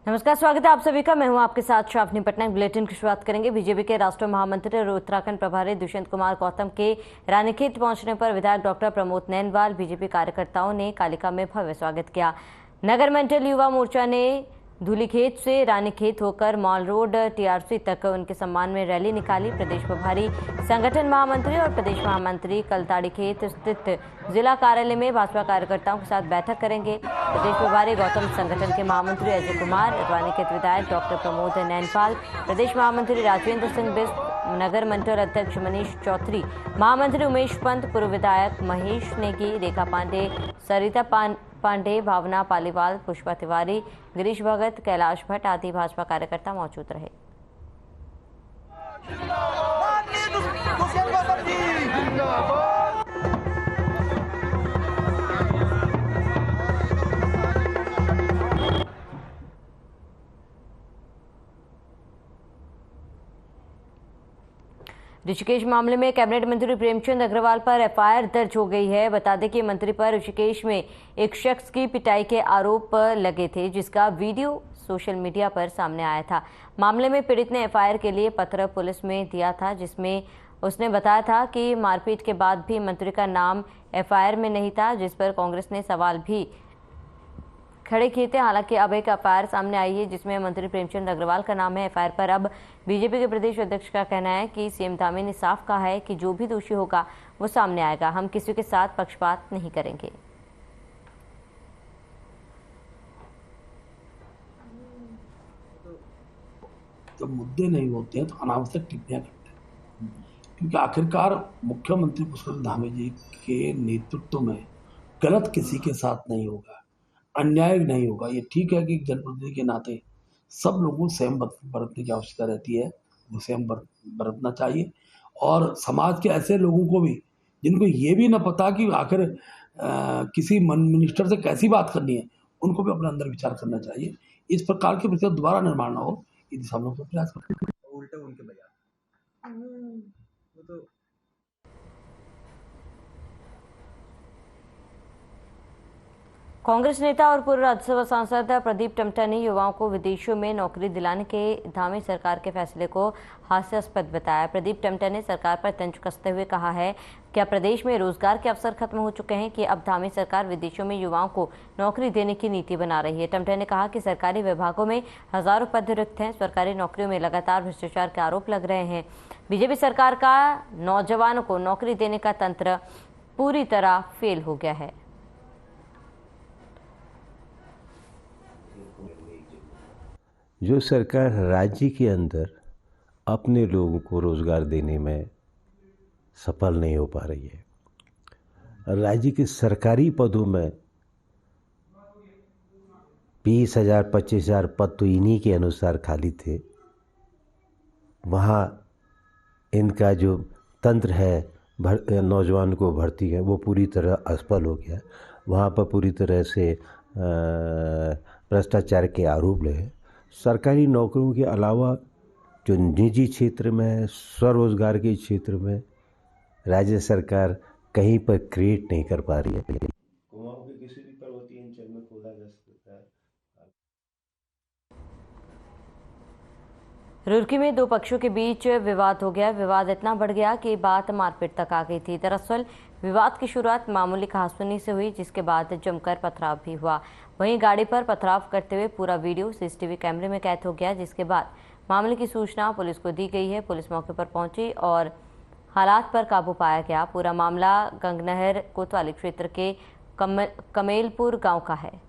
नमस्कार, स्वागत है आप सभी का। मैं हूं आपके साथ श्रावणी पटनायक। बुलेटिन की शुरुआत करेंगे। बीजेपी के राष्ट्रीय महामंत्री और उत्तराखंड प्रभारी दुष्यंत कुमार गौतम के रानीखेत पहुंचने पर विधायक डॉक्टर प्रमोद नैनवाल, बीजेपी कार्यकर्ताओं ने कालिका में भव्य स्वागत किया। नगर मंडल युवा मोर्चा ने धूलीखेत से रानीखेत होकर मॉल रोड टीआरसी तक उनके सम्मान में रैली निकाली। प्रदेश प्रभारी संगठन महामंत्री और प्रदेश महामंत्री कल ताड़ीखेत स्थित जिला कार्यालय में भाजपा कार्यकर्ताओं के साथ बैठक करेंगे। प्रदेश प्रभारी गौतम, संगठन के महामंत्री अजय कुमार, रानीखेत विधायक डॉक्टर प्रमोद नैनपाल, प्रदेश महामंत्री राजेंद्र सिंह बिष्ट, नगर मंडल अध्यक्ष मनीष चौधरी, महामंत्री उमेश पंत, पूर्व विधायक महेश नेगी, रेखा पांडे, सरिता पांडे, भावना पालीवाल, पुष्पा तिवारी, गिरीश भगत, कैलाश भट्ट आदि भाजपा कार्यकर्ता मौजूद रहे। ऋषिकेश मामले में कैबिनेट मंत्री प्रेमचंद अग्रवाल पर एफआईआर दर्ज हो गई है। बता दें कि मंत्री पर ऋषिकेश में एक शख्स की पिटाई के आरोप लगे थे, जिसका वीडियो सोशल मीडिया पर सामने आया था। मामले में पीड़ित ने एफआईआर के लिए पत्र पुलिस में दिया था, जिसमें उसने बताया था कि मारपीट के बाद भी मंत्री का नाम एफआईआर में नहीं था, जिस पर कांग्रेस ने सवाल भी खड़े किए थे। हालांकि अब एक एफआईआर सामने आई है जिसमें मंत्री प्रेमचंद अग्रवाल का नाम है। एफआईआर पर अब बीजेपी के प्रदेश अध्यक्ष का कहना है कि सीएम धामी ने साफ कहा है कि जो भी दोषी होगा वो सामने आएगा। हम किसी के साथ पक्षपात नहीं करेंगे। जब मुद्दे नहीं होते हैं तो अनावश्यक टिप्पणियां करते हैं, क्योंकि आखिरकार मुख्यमंत्री पुष्कर धामी जी के नेतृत्व में गलत किसी के साथ नहीं होगा, अन्याय नहीं होगा। ये ठीक है कि जनप्रतिनिधि के नाते सब लोगों को संयम बरतने की आवश्यकता रहती है, वो संयम बरतना चाहिए। और समाज के ऐसे लोगों को भी जिनको ये भी ना पता कि आखिर किसी मिनिस्टर से कैसी बात करनी है, उनको भी अपने अंदर विचार करना चाहिए। इस प्रकार के परिस्थिति दोबारा निर्माण ना हो, ये हम लोग तो प्रयास करते हैं। उल्टा उनके बजाय वो तो कांग्रेस नेता और पूर्व राज्यसभा सांसद प्रदीप टमटा ने युवाओं को विदेशों में नौकरी दिलाने के धामी सरकार के फैसले को हास्यास्पद बताया। प्रदीप टमटा ने सरकार पर तंज कसते हुए कहा है, क्या प्रदेश में रोजगार के अवसर खत्म हो चुके हैं कि अब धामी सरकार विदेशों में युवाओं को नौकरी देने की नीति बना रही है। टमटा ने कहा कि सरकारी विभागों में हजारों पद रिक्त हैं, सरकारी नौकरियों में लगातार भ्रष्टाचार के आरोप लग रहे हैं। बीजेपी सरकार का नौजवानों को नौकरी देने का तंत्र पूरी तरह फेल हो गया है। जो सरकार राज्य के अंदर अपने लोगों को रोज़गार देने में सफल नहीं हो पा रही है। राज्य के सरकारी पदों में 20,000 25,000 पद तो इन्हीं के अनुसार खाली थे। वहाँ इनका जो तंत्र है नौजवान को भर्ती है वो पूरी तरह असफल हो गया। वहाँ पर पूरी तरह से भ्रष्टाचार के आरोप लगे। सरकारी नौकरियों के अलावा जो निजी क्षेत्र में, स्वरोजगार के क्षेत्र में राज्य सरकार कहीं पर क्रिएट नहीं कर पा रही है। कुमाऊं के किसी भी पर्वतीय अंचल में खोला जा सकता है। रुड़की में दो पक्षों के बीच विवाद हो गया। विवाद इतना बढ़ गया कि बात मारपीट तक आ गई थी। दरअसल विवाद की शुरुआत मामूली कहासुनी से हुई, जिसके बाद जमकर पथराव भी हुआ। वहीं गाड़ी पर पथराव करते हुए पूरा वीडियो सीसीटीवी कैमरे में कैद हो गया, जिसके बाद मामले की सूचना पुलिस को दी गई है। पुलिस मौके पर पहुंची और हालात पर काबू पाया गया। पूरा मामला गंगनहर कोतवाली क्षेत्र के कमेलपुर गांव का है।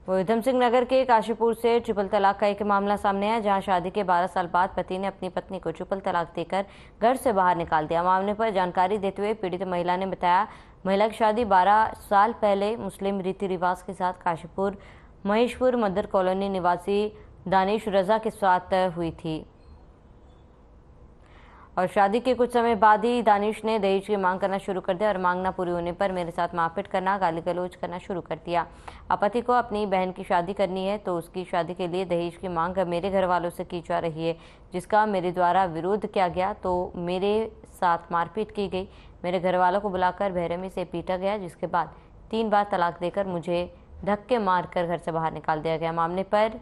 उधम सिंह नगर के काशीपुर से ट्रिपल तलाक का एक मामला सामने आया, जहां शादी के 12 साल बाद पति ने अपनी पत्नी को ट्रिपल तलाक देकर घर से बाहर निकाल दिया। मामले पर जानकारी देते हुए पीड़ित महिला ने बताया, महिला की शादी 12 साल पहले मुस्लिम रीति रिवाज के साथ काशीपुर महेशपुर मदर कॉलोनी निवासी दानिश रजा के साथ हुई थी। और शादी के कुछ समय बाद ही दानिश ने दहेज की मांग करना शुरू कर दिया और मांग ना पूरी होने पर मेरे साथ मारपीट करना, गाली गलौज करना शुरू कर दिया। पति को अपनी बहन की शादी करनी है तो उसकी शादी के लिए दहेज की मांग मेरे घर वालों से की जा रही है, जिसका मेरे द्वारा विरोध किया गया तो मेरे साथ मारपीट की गई। मेरे घर वालों को बुलाकर बेरहमी से पीटा गया, जिसके बाद 3 बार तलाक देकर मुझे धक्के मारकर घर से बाहर निकाल दिया गया। मामले पर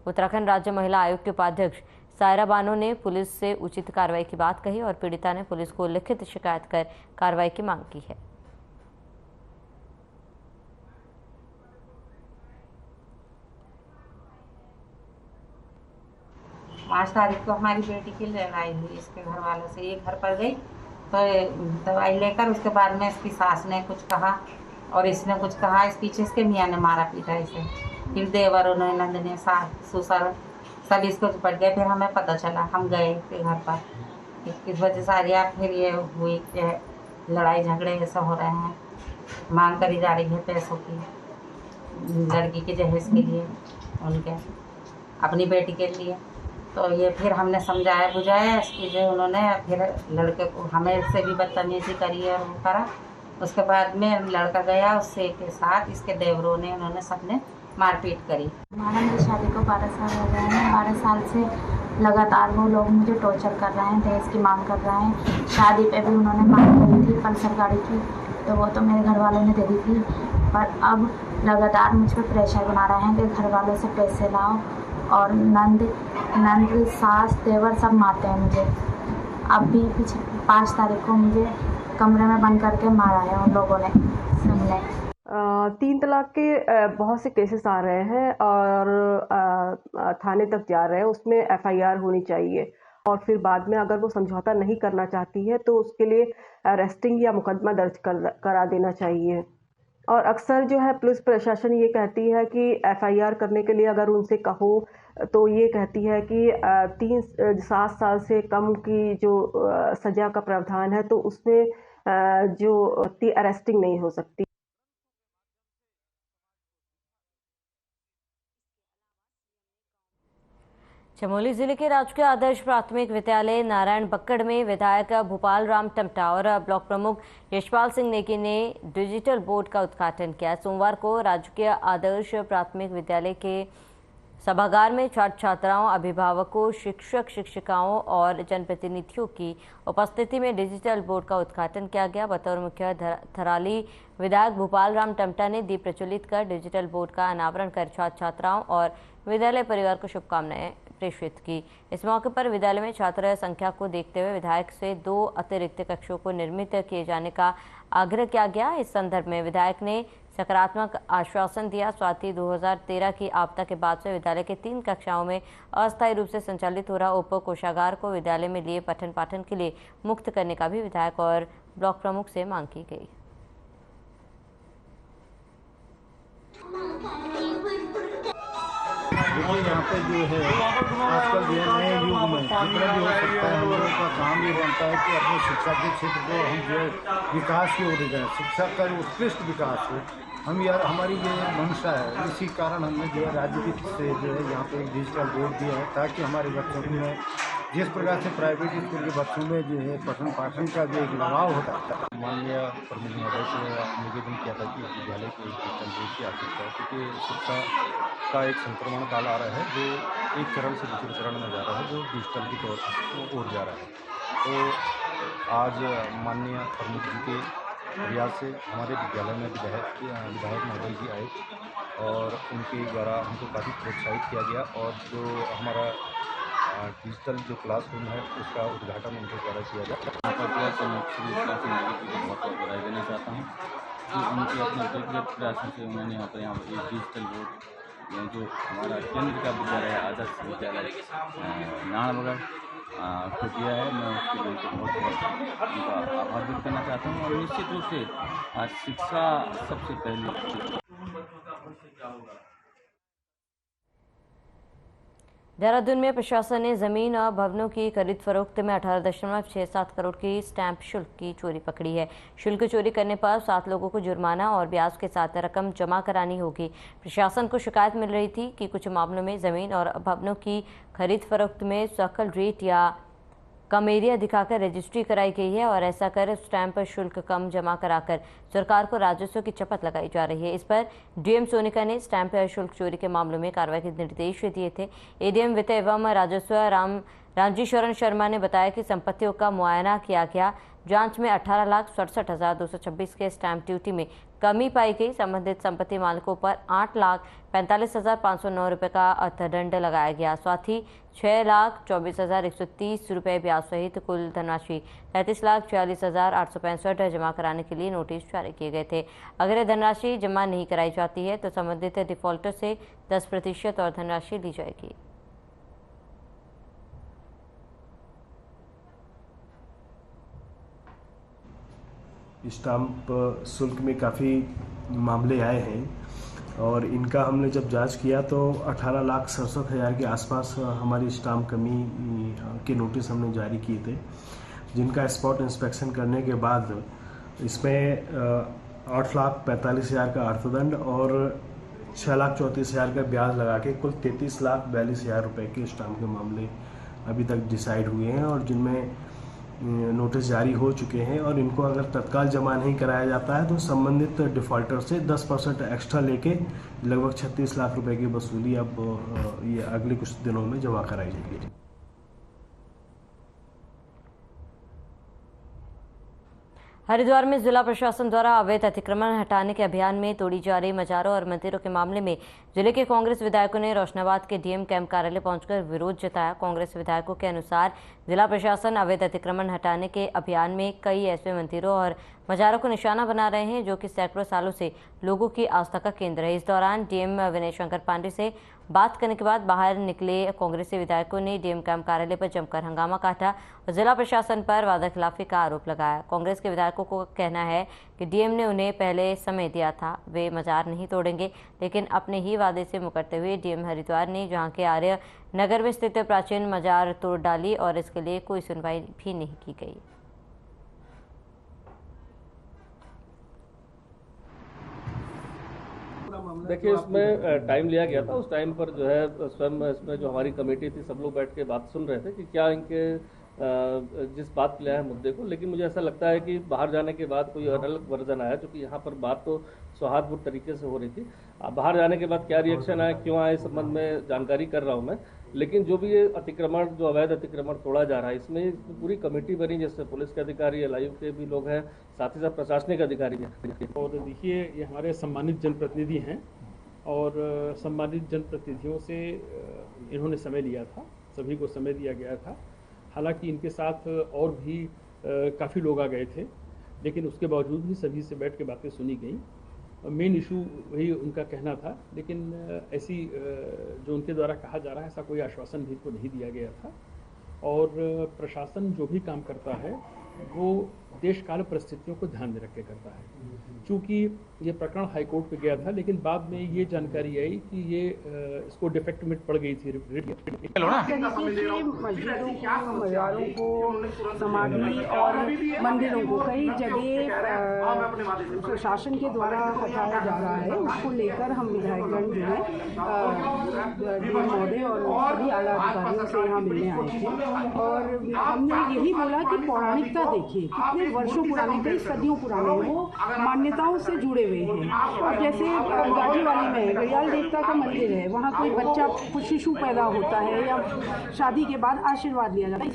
उत्तराखंड राज्य महिला आयोग के उपाध्यक्ष सायरा बानो ने पुलिस से उचित कार्रवाई की बात कही और पीड़िता ने पुलिस को लिखित शिकायत कर कार्रवाई की मांग की है। पाँच तारीख को हमारी बेटी की लड़ाई हुई इसके घर वालों से। ये घर पर गई तो दवाई लेकर उसके बाद में इसकी सास ने कुछ कहा और इसने कुछ कहा। इस पीछे इसके मियाँ ने मारा पीटा इसे। फिर देवर ने, नंद ने, सास ससुर सब इसको पड़ गए। फिर हमें पता चला, हम गए इसके घर पर। इस वजह से आज फिर ये हुई कि लड़ाई झगड़े ऐसा हो रहे हैं। मांग करी जा रही है पैसों की, लड़की के जहेज के लिए, उनके अपनी बेटी के लिए। तो ये फिर हमने समझाया बुझाया इसकी जो उन्होंने फिर लड़के को हमें से भी बदतमीजी करी और वो करा। उसके बाद में लड़का गया उससे के साथ, इसके देवरों ने, उन्होंने सबने मारपीट करी। हमारा मेरी शादी को 12 साल हो गए हैं। 12 साल से लगातार वो लोग मुझे टॉर्चर कर रहे हैं, दहेज की मांग कर रहे हैं। शादी पे भी उन्होंने मांग करी थी पल्सर गाड़ी की, तो वो तो मेरे घर वालों ने दे दी थी। पर अब लगातार मुझ पर प्रेशर बना रहे हैं कि घर वालों से पैसे लाओ, और नंद सास देवर सब मारते हैं मुझे। अब भी 5 तारीख को मुझे कमरे में बंद करके मारा है उन लोगों ने, सबने। 3 तलाक के बहुत से केसेस आ रहे हैं और थाने तक जा रहे हैं। उसमें FIR होनी चाहिए और फिर बाद में अगर वो समझौता नहीं करना चाहती है तो उसके लिए अरेस्टिंग या मुकदमा दर्ज करा देना चाहिए। और अक्सर जो है पुलिस प्रशासन ये कहती है कि FIR करने के लिए अगर उनसे कहो तो ये कहती है कि 7 साल से कम की जो सज़ा का प्रावधान है तो उसमें जो अरेस्टिंग नहीं हो सकती। चमोली जिले के राजकीय आदर्श प्राथमिक विद्यालय नारायण बक्कड़ में विधायक भूपाल राम टमटा और ब्लॉक प्रमुख यशपाल सिंह नेगी ने डिजिटल बोर्ड का उद्घाटन किया। सोमवार को राजकीय आदर्श प्राथमिक विद्यालय के सभागार में छात्र छात्राओं, अभिभावकों, शिक्षक शिक्षिकाओं और जनप्रतिनिधियों की उपस्थिति में डिजिटल बोर्ड का उद्घाटन किया गया। बतौर मुख्य थराली विधायक भूपाल राम टमटा ने दीप प्रज्वलित कर डिजिटल बोर्ड का अनावरण कर छात्र छात्राओं और विद्यालय परिवार को शुभकामनाएं प्रेषित की। इस मौके पर विद्यालय में छात्र संख्या को देखते हुए विधायक से 2 अतिरिक्त कक्षों को निर्मित किए जाने का आग्रह किया गया। इस संदर्भ में विधायक ने सकारात्मक आश्वासन दिया। साथ ही 2013 की आपदा के बाद से विद्यालय के 3 कक्षाओं में अस्थायी रूप से संचालित हो रहा उप कोषागार को विद्यालय में लिए पठन पाठन के लिए मुक्त करने का भी विधायक और ब्लॉक प्रमुख से मांग की गई। देखिए यहाँ पे जो है आजकल जो है नए युग में जितना भी हो सकता है हम लोगों का काम ये बनता है कि अपने शिक्षा के क्षेत्र को हम जो है विकास की ओर ले जाएँ। शिक्षा का उत्कृष्ट विकास हो, हम यार हमारी ये मंशा है। इसी कारण हमने जो है राज्य से जो है यहाँ पे एक डिजिटल बोर्ड दिया है ताकि हमारे बच्चों में जिस प्रकार से प्राइवेट स्कूल के बच्चों में जो है पठन पाठन का जो एक लगाव होता है। माननीय प्रमुख महोदय से निवेदन किया था कि विद्यालय को डिजिटल बोर्ड की आवश्यकता है, क्योंकि शिक्षा का एक संक्रमण काल आ रहा है जो एक चरण से दूसरे चरण में जा रहा है, जो डिजिटल की ओर जा रहा है। तो आज माननीय प्रमुख जी के प्रयास से हमारे विद्यालय में विधायक महोदय जी आए और उनके द्वारा हमको काफ़ी प्रोत्साहित किया गया और जो हमारा डिजिटल जो क्लासरूम है उसका उद्घाटन उनके द्वारा किया गया। यहाँ पर बहुत बहुत बधाई देना चाहता हूँ कि उनके अपने व्यक्तिगत प्रयासों से उन्होंने यहाँ पर एक डिजिटल बोर्ड जो हमारा केंद्र का विद्यालय है आदर्श विद्यालय नारायणबगड़ को दिया है। मैं उसके लिए बहुत उनका आभार व्यक्त करना चाहता हूँ और निश्चित रूप से शिक्षा सबसे पहले। देहरादून में प्रशासन ने जमीन और भवनों की खरीद फरोख्त में 18.67 करोड़ की स्टैंप शुल्क की चोरी पकड़ी है। शुल्क चोरी करने पर 7 लोगों को जुर्माना और ब्याज के साथ रकम जमा करानी होगी। प्रशासन को शिकायत मिल रही थी कि कुछ मामलों में जमीन और भवनों की खरीद फरोख्त में सर्कल रेट या कम एरिया दिखाकर रजिस्ट्री कराई गई है और ऐसा कर स्टैंप शुल्क कम जमा कराकर सरकार को राजस्व की शपथ लगाई जा रही है। इस पर डीएम सोनिका ने स्टैंप शुल्क चोरी के मामलों में कार्रवाई के निर्देश दिए थे। एडीएम वित्त एवं राजस्व रामजी शरण शर्मा ने बताया कि संपत्तियों का मुआयना किया गया। जांच में 18,67,226 के स्टैंप ड्यूटी में कमी पाई गई। संबंधित संपत्ति मालिकों पर 8,45,509 रुपये का अर्थदंड लगाया गया। साथ ही 6,24,130 रुपये ब्याज सहित कुल धनराशि 33,46,865 जमा कराने के लिए नोटिस जारी किए गए थे। अगर यह धनराशि जमा नहीं कराई जाती है तो संबंधित डिफॉल्टर से 10% और धनराशि ली जाएगी। स्टाम्प शुल्क में काफ़ी मामले आए हैं और इनका हमने जब जांच किया तो 18,67,000 के आसपास हमारी स्टाम्प कमी के नोटिस हमने जारी किए थे, जिनका स्पॉट इंस्पेक्शन करने के बाद इसमें 8,45,000 का अर्थदंड और 6,34,000 का ब्याज लगा के कुल 33,42,000 रुपये के स्टाम्प के मामले अभी तक डिसाइड हुए हैं और जिनमें नोटिस जारी हो चुके हैं। और इनको अगर तत्काल जमा नहीं कराया जाता है तो संबंधित डिफ़ॉल्टर से 10% एक्स्ट्रा लेके लगभग 36 लाख रुपए की वसूली अब ये अगले कुछ दिनों में जमा कराई जाएगी। हरिद्वार में जिला प्रशासन द्वारा अवैध अतिक्रमण हटाने के अभियान में तोड़ी जा रही मजारों और मंदिरों के मामले में जिले के कांग्रेस विधायकों ने रोशनाबाद के डीएम कैंप कार्यालय पहुंचकर विरोध जताया। कांग्रेस विधायकों के अनुसार जिला प्रशासन अवैध अतिक्रमण हटाने के अभियान में कई ऐसे मंदिरों और मजारों को निशाना बना रहे हैं जो कि सैकड़ों सालों से लोगों की आस्था का केंद्र है। इस दौरान डीएम विनय शंकर पांडे से बात करने के बाद बाहर निकले कांग्रेसी विधायकों ने डीएम कैंप कार्यालय पर जमकर हंगामा काटा और जिला प्रशासन पर वादाखिलाफी का आरोप लगाया। कांग्रेस के विधायकों को कहना है कि डीएम ने उन्हें पहले समय दिया था, वे मजार नहीं तोड़ेंगे, लेकिन अपने ही वादे से मुकरते हुए डीएम हरिद्वार ने जहां के आर्य नगर में स्थित प्राचीन मजार तोड़ डाली और इसके लिए कोई सुनवाई भी नहीं की गई। देखिए, उसमें टाइम लिया गया था। उस टाइम पर जो है स्वयं इसमें जो हमारी कमेटी थी सब लोग बैठ के बात सुन रहे थे कि क्या इनके जिस बात पे लिया है मुद्दे को, लेकिन मुझे ऐसा लगता है कि बाहर जाने के बाद कोई अलग वर्जन आया, क्योंकि यहाँ पर बात तो सौहार्दपूर्ण तरीके से हो रही थी। बाहर जाने के बाद क्या रिएक्शन आया, क्यों आए, इस संबंध में जानकारी कर रहा हूँ मैं। लेकिन जो भी ये अतिक्रमण, जो अवैध अतिक्रमण तोड़ा जा रहा है, इसमें पूरी कमेटी बनी, जैसे पुलिस के अधिकारी, एलआईयू के भी लोग हैं, साथ ही साथ प्रशासनिक अधिकारी हैं। और देखिए, ये हमारे सम्मानित जनप्रतिनिधि हैं और सम्मानित जनप्रतिनिधियों से इन्होंने समय लिया था, सभी को समय दिया गया था। हालांकि इनके साथ और भी काफ़ी लोग आ गए थे, लेकिन उसके बावजूद भी सभी से बैठ के बातें सुनी गई। मेन इशू वही उनका कहना था, लेकिन ऐसी जो उनके द्वारा कहा जा रहा है, ऐसा कोई आश्वासन भी को नहीं दिया गया था। और प्रशासन जो भी काम करता है वो देश काल परिस्थितियों को ध्यान में रख के करता है। चूँकि ये प्रकरण हाईकोर्ट पे गया था, लेकिन बाद में ये जानकारी आई कि ये इसको डिफेक्ट में पड़ गई थी। मस्जिदों को, मज़ारों को, समाधि और मंदिरों को कई जगह प्रशासन के द्वारा हटाया जा रहा है। उसको लेकर हम विधायकगण जो है डीएम महोदय और सभी आला अधिकारियों से यहाँ मिलने आए थे और हमने यही बोला कि पौराणिकता देखिए, कितने वर्षों पुराने, कई सदियों पुराने वो मान्यताओं से जुड़े हुए हैं। अब जैसे गाजीवाली में गड़ियाल देवता का मंदिर है, वहाँ कोई बच्चा, कुछ शिशु पैदा होता है या शादी के बाद आशीर्वाद लिया जाता है।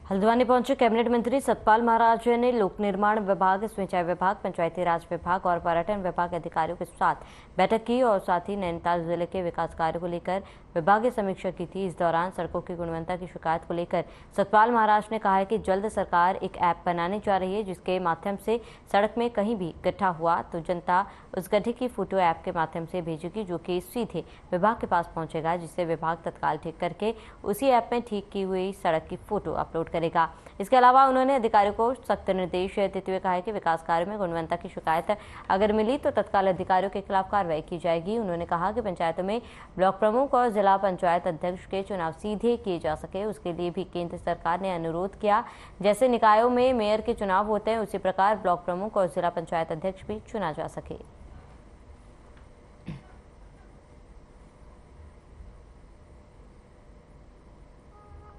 हल्द्वानी पहुंचे कैबिनेट मंत्री सतपाल महाराज ने लोक निर्माण विभाग, सिंचाई विभाग, पंचायती राज विभाग और पर्यटन विभाग के अधिकारियों के साथ बैठक की और साथ ही नैनीताल जिले के विकास कार्यों को लेकर विभागीय समीक्षा की थी। इस दौरान सड़कों की गुणवत्ता की शिकायत को लेकर सतपाल महाराज ने कहा है कि जल्द सरकार एक ऐप बनाने जा रही है, जिसके माध्यम से सड़क में कहीं भी गड्ढा हुआ तो जनता उस गड्ढे की फोटो ऐप के माध्यम से भेजेगी, जो कि सीधे विभाग के पास पहुंचेगा, जिससे विभाग तत्काल ठीक करके उसी ऐप में ठीक की हुई सड़क की फोटो अपलोड करेगा। इसके अलावा उन्होंने अधिकारियों को सख्त निर्देश देते हुए कहा है कि विकास कार्य में गुणवत्ता की शिकायत अगर मिली तो तत्काल अधिकारियों के खिलाफ कार्रवाई की जाएगी। उन्होंने कहा कि पंचायतों में ब्लॉक प्रमुख और जिला पंचायत अध्यक्ष के चुनाव सीधे किए जा सके, उसके लिए भी केंद्र सरकार ने अनुरोध किया। जैसे निकायों में मेयर के चुनाव होते हैं, उसी प्रकार ब्लॉक प्रमुख और जिला पंचायत अध्यक्ष भी चुना जा सके।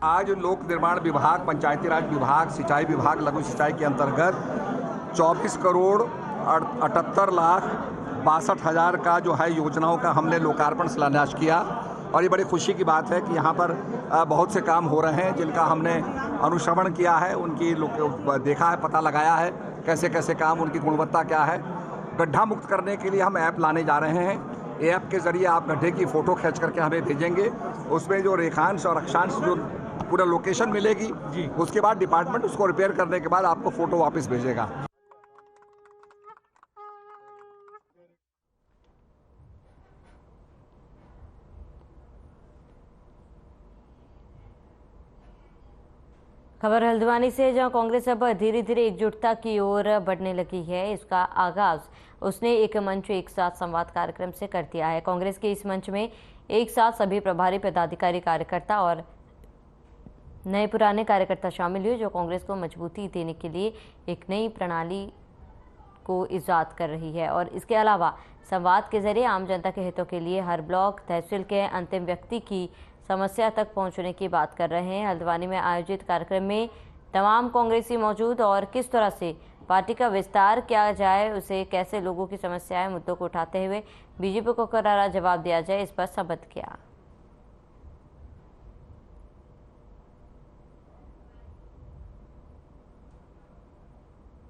आज लोक निर्माण विभाग, पंचायती राज विभाग, सिंचाई विभाग, लघु सिंचाई के अंतर्गत 24 करोड़ 78 लाख 62 हज़ार का जो है योजनाओं का हमने लोकार्पण शिलान्यास किया। और ये बड़ी खुशी की बात है कि यहाँ पर बहुत से काम हो रहे हैं जिनका हमने अनुश्रवण किया है, उनकी देखा है, पता लगाया है कैसे कैसे काम, उनकी गुणवत्ता क्या है। गड्ढा मुक्त करने के लिए हम ऐप लाने जा रहे हैं। ऐप के ज़रिए आप गड्ढे की फ़ोटो खींच करके हमें भेजेंगे, उसमें जो रेखांश और अक्षांश जो पूरा लोकेशन मिलेगी, उसके बाद डिपार्टमेंट उसको रिपेयर करने के बाद आपको फ़ोटो वापस भेजेगा। खबर हल्द्वानी से, जहां कांग्रेस अब धीरे धीरे एकजुटता की ओर बढ़ने लगी है। इसका आगाज उसने एक मंच एक साथ संवाद कार्यक्रम से कर दिया है। कांग्रेस के इस मंच में एक साथ सभी प्रभारी पदाधिकारी, कार्यकर्ता और नए पुराने कार्यकर्ता शामिल हुए, जो कांग्रेस को मजबूती देने के लिए एक नई प्रणाली को इजाद कर रही है। और इसके अलावा संवाद के जरिए आम जनता के हितों के लिए हर ब्लॉक, तहसील के अंतिम व्यक्ति की समस्या तक पहुंचने की बात कर रहे हैं। हल्द्वानी में आयोजित कार्यक्रम में तमाम कांग्रेसी मौजूद और किस तरह से पार्टी का विस्तार किया जाए, उसे कैसे लोगों की समस्याएं, मुद्दों को उठाते हुए बीजेपी को करारा जवाब दिया जाए, इस पर संबद्ध किया।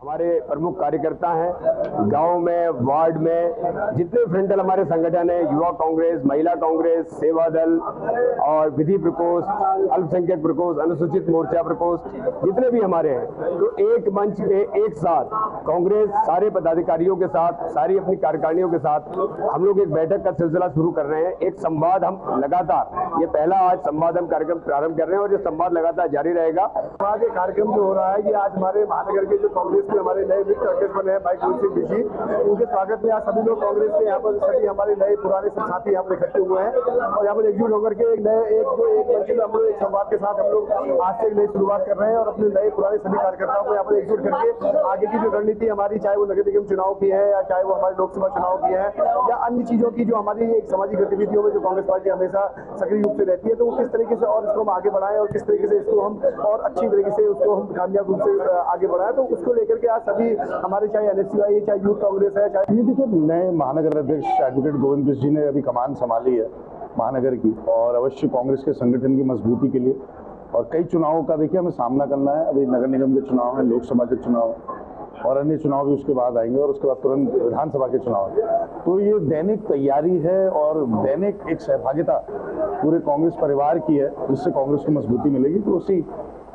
हमारे प्रमुख कार्यकर्ता हैं गांव में, वार्ड में, जितने फ्रंटल हमारे संगठन है, युवा कांग्रेस, महिला कांग्रेस, सेवा दल और विधि प्रकोष्ठ, अल्पसंख्यक प्रकोष्ठ, अनुसूचित मोर्चा प्रकोष्ठ, जितने भी हमारे हैं, तो एक मंच पे एक साथ कांग्रेस सारे पदाधिकारियों के साथ, सारी अपनी कार्यकारिणियों के साथ हम लोग एक बैठक का सिलसिला शुरू कर रहे हैं। एक संवाद हम लगातार, ये पहला आज संवाद हम कार्यक्रम प्रारंभ कर रहे हैं और ये संवाद लगातार जारी रहेगा। आज ये कार्यक्रम जो हो रहा है, ये आज हमारे महानगर के जो कांग्रेस के हमारे नए मित्र अध्यक्ष बने हैं भाई कुलदीप जी, उनके स्वागत में आज सभी लोग कांग्रेस के यहाँ पर सभी हमारे नए पुराने सब साथी यहाँ पर इकट्ठे हुए हैं और यहाँ पर एकजुट होकर के एक मंच में हम लोग एक संवाद के साथ हम लोग आज से एक नई शुरुआत कर रहे हैं और अपने नए पुराने सभी कार्यकर्ताओं को यहाँ पर एकजुट करके आगे की जो रणनीति हमारी, चाहे वो नगर निगम चुनाव की है या चाहे वो हमारे लोकसभा चुनाव की है या अन्य चीजों की जो हमारी एक सामाजिक गतिविधियों में जो कांग्रेस पार्टी हमेशा सक्रिय रूप से रहती है, तो वो किस तरीके से और इसको हम आगे बढ़ाएं और किस तरीके से इसको हम और अच्छी तरीके से उसको हम कामयाब रूप से आगे बढ़ाएं, तो उसको लेकर के आज सभी हमारे चाहे एनएसयूआई है, चाहे यूथ कांग्रेस है, चाहे ये देखिए नए महानगर अध्यक्ष एडवोकेट गोविंद कृष्ण जी ने अभी कमान संभाली है महानगर की और अवश्य कांग्रेस के संगठन की मजबूती के लिए और कई चुनावों का देखिए हमें सामना करना है। अभी नगर निगम के चुनाव हैं, लोकसभा के चुनाव और अन्य चुनाव भी उसके बाद आएंगे और उसके बाद तुरंत विधानसभा के चुनाव। तो ये दैनिक तैयारी है और दैनिक एक सहभागिता पूरे कांग्रेस परिवार की है, जिससे कांग्रेस को मजबूती मिलेगी। तो उसी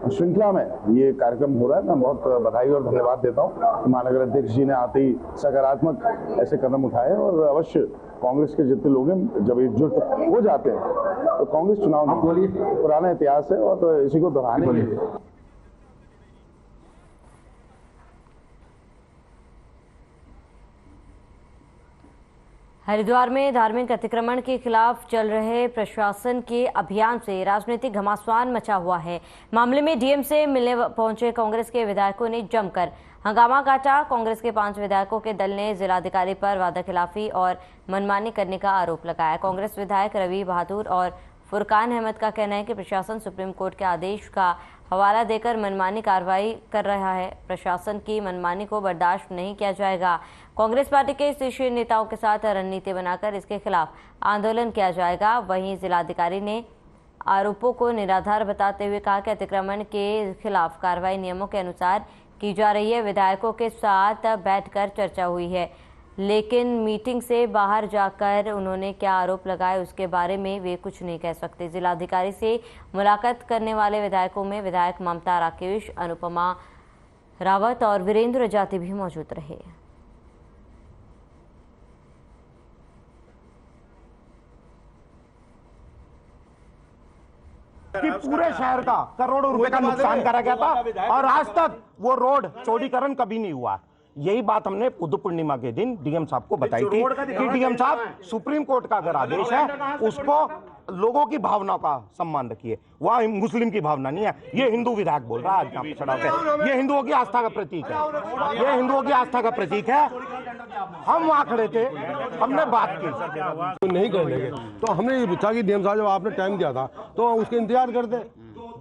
श्रृंखला में ये कार्यक्रम हो रहा है। मैं बहुत बधाई और धन्यवाद देता हूँ महानगर अध्यक्ष जी ने आते ही सकारात्मक ऐसे कदम उठाए और अवश्य कांग्रेस के जितने लोग हैं जब एकजुट हो जाते हैं तो कांग्रेस चुनाव पुराना इतिहास है और तो इसी को दोहराने के लिए। हरिद्वार में धार्मिक अतिक्रमण के खिलाफ चल रहे प्रशासन के अभियान से राजनीतिक घमासान मचा हुआ है। मामले में डीएम से मिलने पहुंचे कांग्रेस के विधायकों ने जमकर हंगामा काटा। कांग्रेस के 5 विधायकों के दल ने जिलाधिकारी पर वादाखिलाफी और मनमानी करने का आरोप लगाया। कांग्रेस विधायक रवि बहादुर और फुरकान अहमद का कहना है कि प्रशासन सुप्रीम कोर्ट के आदेश का हवाला देकर मनमानी कार्रवाई कर रहा है। प्रशासन की मनमानी को बर्दाश्त नहीं किया जाएगा। कांग्रेस पार्टी के शीर्ष नेताओं के साथ रणनीति बनाकर इसके खिलाफ आंदोलन किया जाएगा। वहीं जिलाधिकारी ने आरोपों को निराधार बताते हुए कहा कि अतिक्रमण के खिलाफ कार्रवाई नियमों के अनुसार की जा रही है। विधायकों के साथ बैठकर चर्चा हुई है, लेकिन मीटिंग से बाहर जाकर उन्होंने क्या आरोप लगाए उसके बारे में वे कुछ नहीं कह सकते। जिलाधिकारी से मुलाकात करने वाले विधायकों में विधायक ममता राकेश, अनुपमा रावत और वीरेंद्र जाति भी मौजूद रहे। कि पूरे शहर का करोड़ों रुपए का नुकसान करा गया था और आज तक वो रोड चौड़ीकरण कभी नहीं हुआ। यही बात हमने बुद्ध पूर्णिमा के दिन डीएम साहब को बताई थी कि डीएम साहब सुप्रीम कोर्ट का अगर आदेश है उसको लोगों की भावना का सम्मान रखिए। वह मुस्लिम की भावना नहीं है। ये हिंदू विधायक बोल रहा है आज यहाँ पे चढ़ा के। ये हिंदुओं की आस्था का प्रतीक है। ये हिंदुओं की आस्था का प्रतीक है। हम वहाँ खड़े थे, हमने बात की नहीं कर लेंगे तो हमने ये पूछा कि डीएम साहब जब आपने टाइम दिया था तो उसके इंतजार करते,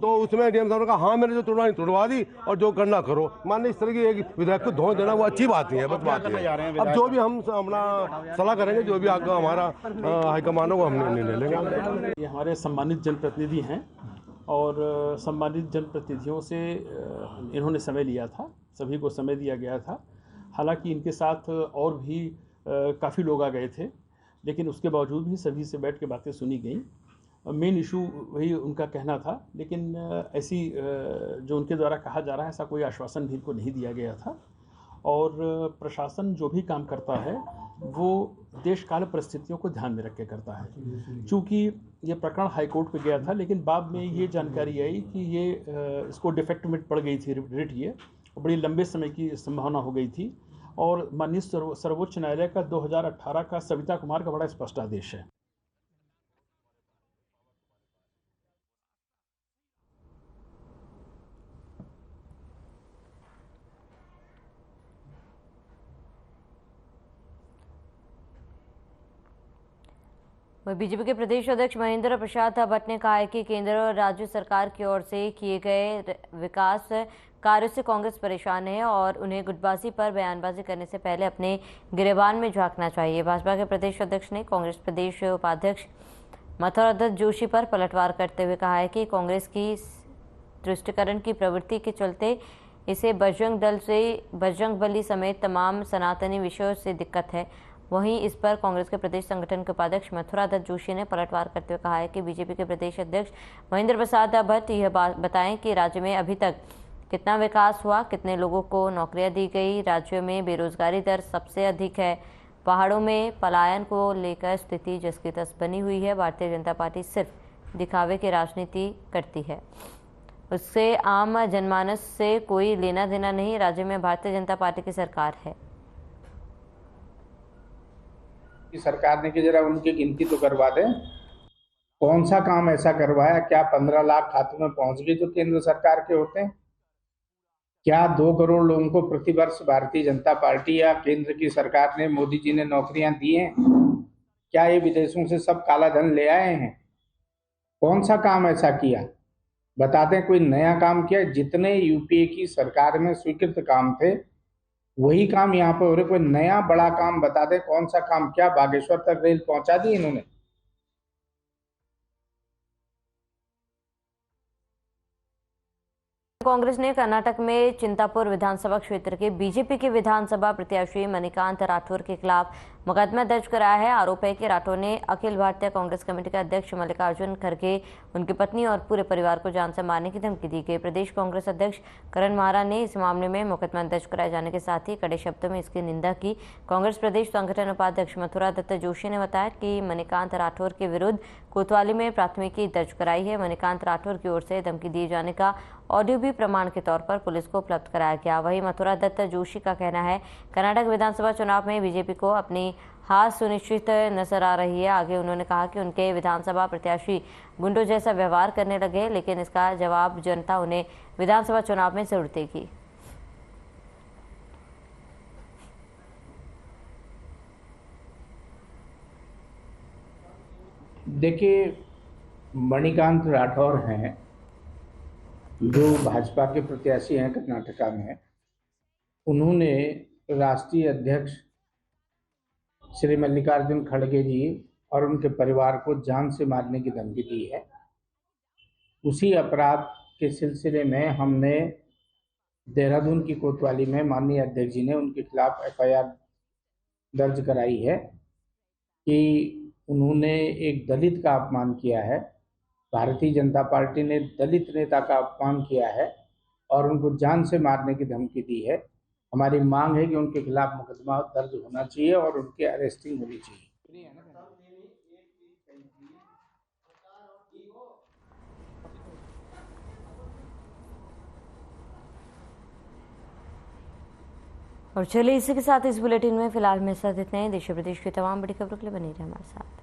तो उसमें डीएम साहब ने कहा हाँ मैंने जो तोड़वा तोड़वा दी और जो करना करो। माननीय इस तरह की एक विधायक को धोने देना वो अच्छी बात नहीं है, बस बात है। अब जो भी हम अपना सलाह करेंगे, जो भी आगे हमारा हाईकमान हो वो हम निर्णय लेंगे। ये हमारे सम्मानित जनप्रतिनिधि हैं और सम्मानित जनप्रतिनिधियों से इन्होंने समय लिया था, सभी को समय दिया गया था। हालांकि इनके साथ और भी काफ़ी लोग आ गए थे, लेकिन उसके बावजूद भी सभी से बैठ के बातें सुनी गई। मेन इशू वही उनका कहना था, लेकिन ऐसी जो उनके द्वारा कहा जा रहा है ऐसा कोई आश्वासन भी इनको नहीं दिया गया था। और प्रशासन जो भी काम करता है वो देश काल परिस्थितियों को ध्यान में रख के करता है। चूँकि ये प्रकरण हाईकोर्ट पे गया था, लेकिन बाद में ये जानकारी आई कि ये इसको डिफेक्ट में पड़ गई थी रिट, ये बड़ी लंबे समय की संभावना हो गई थी। और माननीय सर्वोच्च न्यायालय का 2018 का सविता कुमार का बड़ा स्पष्ट आदेश है। वहीं बीजेपी के प्रदेश अध्यक्ष महेंद्र प्रसाद भट्ट ने कहा है कि केंद्र और राज्य सरकार की ओर से किए गए विकास कार्यों से कांग्रेस परेशान है और उन्हें गुटबाजी पर बयानबाजी करने से पहले अपने गिरेबान में झांकना चाहिए। भाजपा के प्रदेश अध्यक्ष ने कांग्रेस प्रदेश उपाध्यक्ष मथुरा दत्त जोशी पर पलटवार करते हुए कहा है कि कांग्रेस की तुष्टीकरण की प्रवृत्ति के चलते इसे बजरंग दल से बजरंगबली समेत तमाम सनातनी विषयों से दिक्कत है। वहीं इस पर कांग्रेस के प्रदेश संगठन के उपाध्यक्ष मथुरा दत्त जोशी ने पलटवार करते हुए कहा है कि बीजेपी के प्रदेश अध्यक्ष महेंद्र प्रसाद भट्ट यह बताएं कि राज्य में अभी तक कितना विकास हुआ, कितने लोगों को नौकरियां दी गई, राज्य में बेरोजगारी दर सबसे अधिक है, पहाड़ों में पलायन को लेकर स्थिति जस की तस बनी हुई है। भारतीय जनता पार्टी सिर्फ दिखावे की राजनीति करती है, उससे आम जनमानस से कोई लेना देना नहीं। राज्य में भारतीय जनता पार्टी की सरकार है। सरकार ने कि जरा उनकी गिनती तो करवा दें, कौन सा काम ऐसा करवाया? क्या 15 लाख खातों में पहुंच गए जो केंद्र सरकार के होते हैं? क्या 2 करोड़ लोगों को प्रतिवर्ष भारतीय जनता पार्टी या केंद्र की सरकार ने, मोदी जी ने नौकरियां दी हैं? क्या ये विदेशों से सब काला धन ले आए हैं? कौन सा काम ऐसा किया बता दें, कोई नया काम किया? जितने यूपीए की सरकार में स्वीकृत काम थे वही काम यहाँ पे हो रहे। कोई नया बड़ा काम बता दे, कौन सा काम? क्या बागेश्वर तक रेल पहुंचा दी इन्होंने? कांग्रेस ने कर्नाटक में चिंतापुर विधानसभा क्षेत्र के बीजेपी के विधानसभा प्रत्याशी मणिकांत राठौर के खिलाफ मुकदमा दर्ज कराया है। आरोप है कि राठौर ने अखिल भारतीय कांग्रेस कमेटी के अध्यक्ष मल्लिकार्जुन खड़गे, उनकी पत्नी और पूरे परिवार को जान से मारने की धमकी दी गई। प्रदेश कांग्रेस अध्यक्ष करण माहरा ने इस मामले में मुकदमा दर्ज कराए जाने के साथ ही कड़े शब्दों में इसकी निंदा की। कांग्रेस प्रदेश संगठन उपाध्यक्ष मथुरा दत्त जोशी ने बताया कि मणिकांत राठौर के विरुद्ध कोतवाली में प्राथमिकी दर्ज कराई है। मणिकांत राठौर की ओर से धमकी दिए जाने का ऑडियो भी प्रमाण के तौर पर पुलिस को उपलब्ध कराया गया। वहीं मथुरा दत्त जोशी का कहना है कर्नाटक विधानसभा चुनाव में बीजेपी को अपनी हार सुनिश्चित नजर आ रही है। आगे उन्होंने कहा कि उनके विधानसभा प्रत्याशी गुंडों जैसा व्यवहार करने लगे, लेकिन इसका जवाब जनता उन्हें विधानसभा चुनाव में जरूर देगी। देखिए, मणिकांत राठौर हैं जो भाजपा के प्रत्याशी हैं कर्नाटका में। उन्होंने राष्ट्रीय अध्यक्ष श्री मल्लिकार्जुन खड़गे जी और उनके परिवार को जान से मारने की धमकी दी है। उसी अपराध के सिलसिले में हमने देहरादून की कोतवाली में माननीय अध्यक्ष जी ने उनके खिलाफ एफआईआर दर्ज कराई है कि उन्होंने एक दलित का अपमान किया है। भारतीय जनता पार्टी ने दलित नेता का अपमान किया है और उनको जान से मारने की धमकी दी है। हमारी मांग है कि उनके खिलाफ मुकदमा दर्ज होना चाहिए और उनकी अरेस्टिंग होनी चाहिए। और चलिए इसी के साथ इस बुलेटिन में फिलहाल मेरे साथ इतने ही। देश प्रदेश की तमाम बड़ी खबरों के लिए बने रहे हमारे साथ।